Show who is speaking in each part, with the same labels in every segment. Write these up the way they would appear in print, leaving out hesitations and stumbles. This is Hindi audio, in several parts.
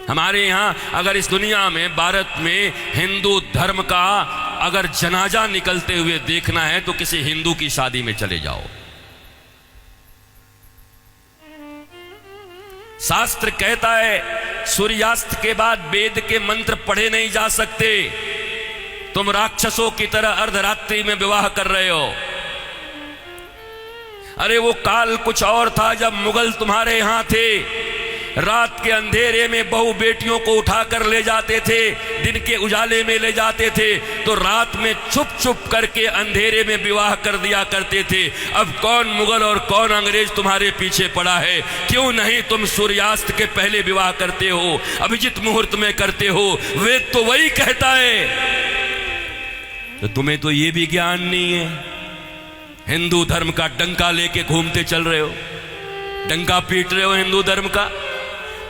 Speaker 1: हमारे यहाँ अगर इस दुनिया में, भारत में हिंदू धर्म का अगर जनाजा निकलते हुए देखना है तो किसी हिंदू की शादी में चले जाओ। शास्त्र कहता है सूर्यास्त के बाद वेद के मंत्र पढ़े नहीं जा सकते। तुम राक्षसों की तरह अर्धरात्रि में विवाह कर रहे हो। अरे वो काल कुछ और था जब मुगल तुम्हारे यहां थे। रात के अंधेरे में बहू बेटियों को उठाकर ले जाते थे, दिन के उजाले में ले जाते थे, तो रात में छुप छुप करके अंधेरे में विवाह कर दिया करते थे। अब कौन मुगल और कौन अंग्रेज तुम्हारे पीछे पड़ा है? क्यों नहीं तुम सूर्यास्त के पहले विवाह करते हो, अभिजित मुहूर्त में करते हो? वेद तो वही कहता है। तो तुम्हें तो ये भी ज्ञान नहीं है। हिंदू धर्म का डंका लेके घूमते चल रहे हो, डंका पीट रहे हो हिंदू धर्म का।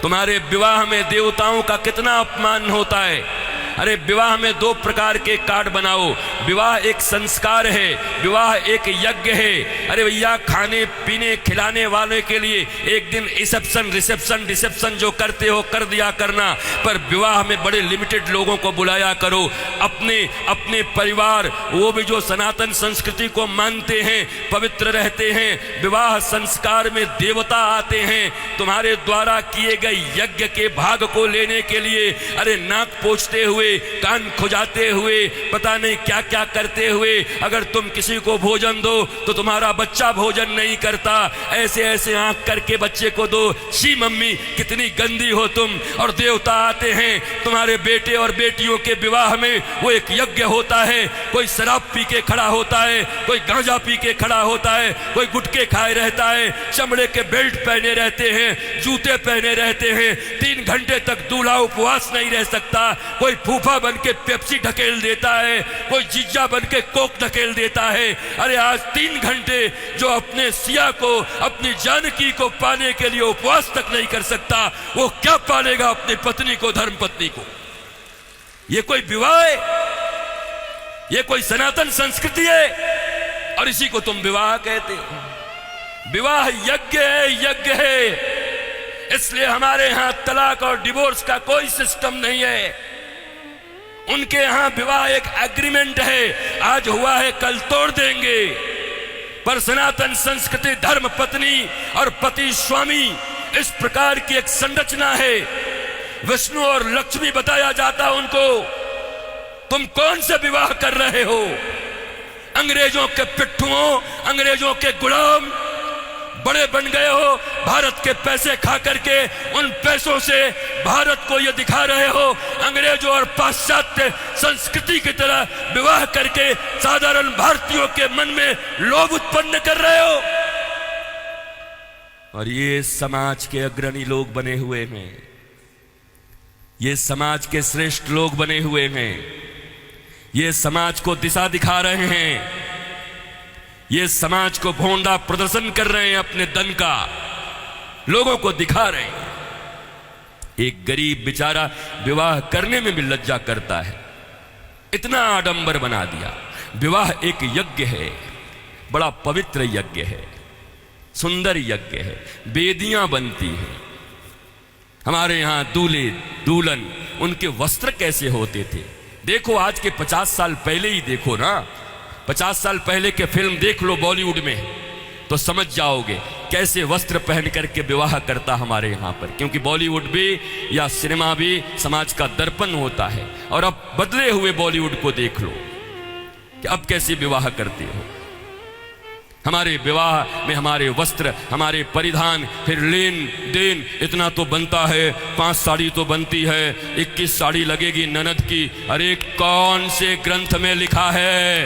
Speaker 1: तुम्हारे विवाह में देवताओं का कितना अपमान होता है। अरे विवाह में दो प्रकार के कार्ड बनाओ। विवाह एक संस्कार है, विवाह एक यज्ञ है। अरे भैया, खाने पीने खिलाने वाले के लिए एक दिन रिसेप्शन जो करते हो कर दिया करना, पर विवाह में बड़े लिमिटेड लोगों को बुलाया करो। अपने अपने परिवार, वो भी जो सनातन संस्कृति को मानते हैं, पवित्र रहते हैं। विवाह संस्कार में देवता आते हैं तुम्हारे द्वारा किए गए यज्ञ के भाग को लेने के लिए। अरे नाक पोंछते हुए, कान खुजाते हुए, पता नहीं क्या क्या करते हुए अगर तुम किसी को भोजन दो तो तुम्हारा बच्चा भोजन नहीं करता। ऐसे ऐसे आंख करके बच्चे को दो। शी मम्मी, कितनी गंदी हो तुम। और देवता आते हैं तुम्हारे बेटे और बेटियों के विवाह में। वो एक यज्ञ होता है। कोई शराब पी के खड़ा होता है, कोई गांजा पी के खड़ा होता है, कोई गुटके खाए रहता है, चमड़े के बेल्ट पहने रहते हैं, जूते पहने रहते हैं। 3 घंटे तक दूल्हा उपवास नहीं रह सकता। कोई फूफा बन के पेप्सी ढकेल देता है, कोई जीजा बन के कोक ढकेल देता है। अरे आज 3 घंटे जो अपने सिया को, अपनी जानकी को पाने के लिए उपवास तक नहीं कर सकता, वो क्या पालेगा अपनी पत्नी को, धर्म पत्नी को? ये कोई विवाह है? ये कोई सनातन संस्कृति है? और इसी को तुम विवाह कहते हो। विवाह यज्ञ है, यज्ञ है। इसलिए हमारे यहां तलाक और डिवोर्स का कोई सिस्टम नहीं है। उनके यहां विवाह एक एग्रीमेंट है, आज हुआ है कल तोड़ देंगे। पर सनातन संस्कृति धर्म पत्नी और पति स्वामी, इस प्रकार की एक संरचना है। विष्णु और लक्ष्मी बताया जाता उनको। तुम कौन से विवाह कर रहे हो? अंग्रेजों के पिट्ठुओं, अंग्रेजों के गुलाम बड़े बन गए हो। भारत के पैसे खा करके उन पैसों से भारत को ये दिखा रहे हो अंग्रेजों और पाश्चात्य संस्कृति की तरह विवाह करके साधारण भारतीयों के मन में लोभ उत्पन्न कर रहे हो। और ये समाज के अग्रणी लोग बने हुए हैं, ये समाज के श्रेष्ठ लोग बने हुए हैं, ये समाज को दिशा दिखा रहे हैं, ये समाज को भोंडा प्रदर्शन कर रहे हैं, अपने दन का लोगों को दिखा रहे हैं। एक गरीब बेचारा विवाह करने में भी लज्जा करता है, इतना आडंबर बना दिया। विवाह एक यज्ञ है, बड़ा पवित्र यज्ञ है, सुंदर यज्ञ है। वेदियां बनती हैं। हमारे यहां दूल्हे दुल्हन, उनके वस्त्र कैसे होते थे? देखो आज के 50 साल पहले ही देखो ना, 50 साल पहले के फिल्म देख लो बॉलीवुड में, तो समझ जाओगे कैसे वस्त्र पहन करके विवाह करता हमारे यहाँ पर। क्योंकि बॉलीवुड भी या सिनेमा भी समाज का दर्पण होता है। और अब बदले हुए बॉलीवुड को देख लो कि अब कैसे विवाह करते हो। हमारे विवाह में हमारे वस्त्र, हमारे परिधान, फिर लेन देन इतना तो बनता है। 5 साड़ी तो बनती है, 21 साड़ी लगेगी ननद की। अरे कौन से ग्रंथ में लिखा है?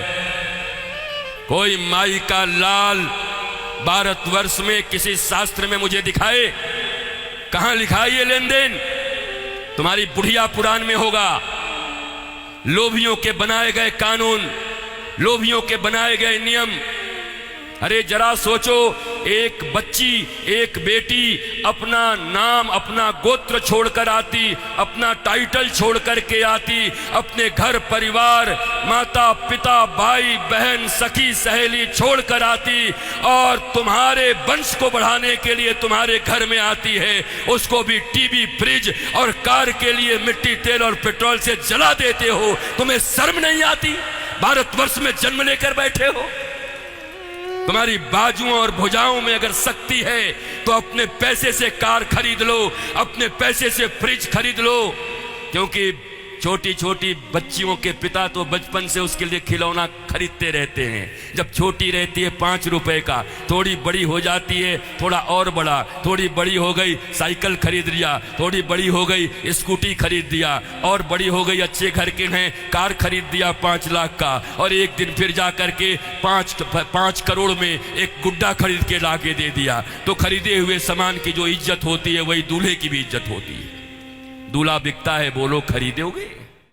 Speaker 1: कोई माई का लाल भारतवर्ष में किसी शास्त्र में मुझे दिखाए? कहां लिखा है ये लेन देन? तुम्हारी बुढ़िया पुराण में होगा। लोभियों के बनाए गए कानून, लोभियों के बनाए गए नियम, अरे जरा सोचो, एक बच्ची, एक बेटी अपना नाम, अपना गोत्र छोड़कर आती, अपना टाइटल छोड़ करके आती, अपने घर परिवार, माता पिता, भाई बहन, सखी सहेली छोड़कर आती और तुम्हारे वंश को बढ़ाने के लिए तुम्हारे घर में आती है। उसको भी टीवी, फ्रिज और कार के लिए मिट्टी, तेल और पेट्रोल से जला देते हो। तुम्हें शर्म नहीं आती? भारतवर्ष में जन्म लेकर बैठे हो। तुम्हारी बाजुओं और भुजाओं में अगर शक्ति है तो अपने पैसे से कार खरीद लो, अपने पैसे से फ्रिज खरीद लो, क्योंकि छोटी छोटी बच्चियों के पिता तो बचपन से उसके लिए खिलौना खरीदते रहते हैं। जब छोटी रहती है 5 रुपए का, थोड़ी बड़ी हो जाती है थोड़ा और बड़ा, थोड़ी बड़ी हो गई साइकिल खरीद लिया, थोड़ी बड़ी हो गई स्कूटी खरीद दिया, और बड़ी हो गई अच्छे घर के हैं कार खरीद दिया 5 लाख का, और एक दिन फिर जा करके 5 करोड़ में एक गुड्डा खरीद के ला के दे दिया। तो खरीदे हुए सामान की जो इज्जत होती है वही दूल्हे की भी इज्जत होती है। दूल्हा बिकता है, बोलो खरीदोगे?